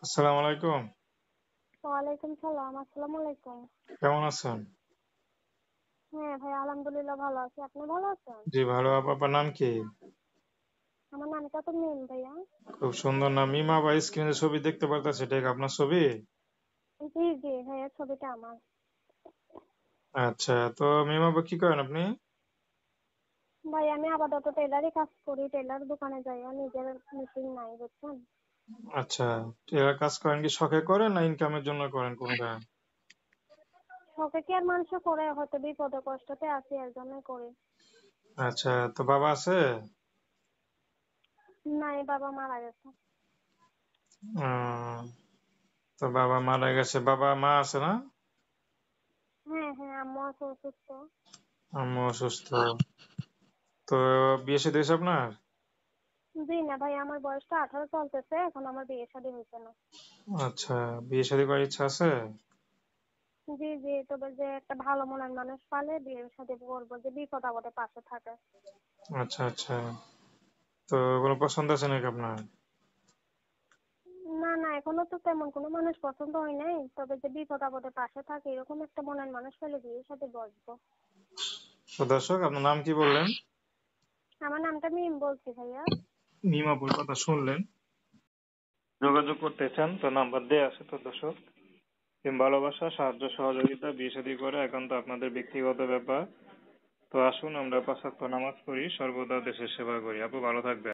আসসালামু আলাইকুম। ওয়ালাইকুম সালাম। আসসালামু আলাইকুম। কেমন আছেন? হ্যাঁ ভাই, আলহামদুলিল্লাহ ভালো আছি। আপনি ভালো আছেন? জি ভালো। আপনার নাম কি? আমার নামটা তো মিম ভাইয়া। খুব সুন্দর নাম। মিমা বা স্ক্রিনে ছবি দেখতে পারতেছি, এটা কি আপনার ছবি? জি জি ভাইয়া, ছবিটা আমার। আচ্ছা, তো মিমা বা কি করেন আপনি? ভাই আমি আপাতত টেলারই কাজ করি, টেলার দোকানে যাই, আর নিজের মেশিন নাই বুঝছেন। আচ্ছা, এরা কাজ করেন কি শখে করেন না ইনকামের জন্য করেন কোনটা? শখে কি আর মানুষ করে, হয়তো বিপদে কষ্টতে আছি এর জন্যই করি। আচ্ছা, তো বাবা আছে? নাই, বাবা মারা গেছে। উম, তো বাবা মারা গেছে, বাবা মা আছে না? হ্যাঁ হ্যাঁ, আম্মু আছে অসুস্থ। আম্মু অসুস্থ। তো বিয়ে শাদী হয়েছে আপনার? জি না ভাই, আমার বয়সটা 18 চলতেছে, এখন আমার বিয়ে শাদী হয়েছে না। আচ্ছা, বিয়ে শাদী করার ইচ্ছা আছে? জি জি, তবে যে একটা ভালো মনের মানুষ পালে বিয়ে শাদী করবো, যে বিপদ আপদে পাশে থাকে। আচ্ছা আচ্ছা, তো কোনো পছন্দ আছে নাকি আপনার? না না, এখনো তো তেমন কোনো মানুষ পছন্দ হয় নাই, তবে যে বিপদ আপদে পাশে থাকে এরকম একটা মনের মানুষ পেলে বিয়ের সাথে বসবো। তো দর্শক, আপনার নাম কি বললেন? আমার নামটা মিম বলছি ভাইয়া। মিমাপুর কথা শুনলেন। যোগাযোগ করতে চান তো নাম্বার দেয়া আছে। তো দর্শক, প্রেম ভালোবাসা সাহায্য সহযোগিতা বিয়ে শাদী করে একান্ত আপনাদের ব্যক্তিগত ব্যাপার। তো আসুন আমরা 5 ওয়াক্ত নামাজ পড়ি, সর্বদা দেশের সেবা করি। আপু ভালো থাকবেন।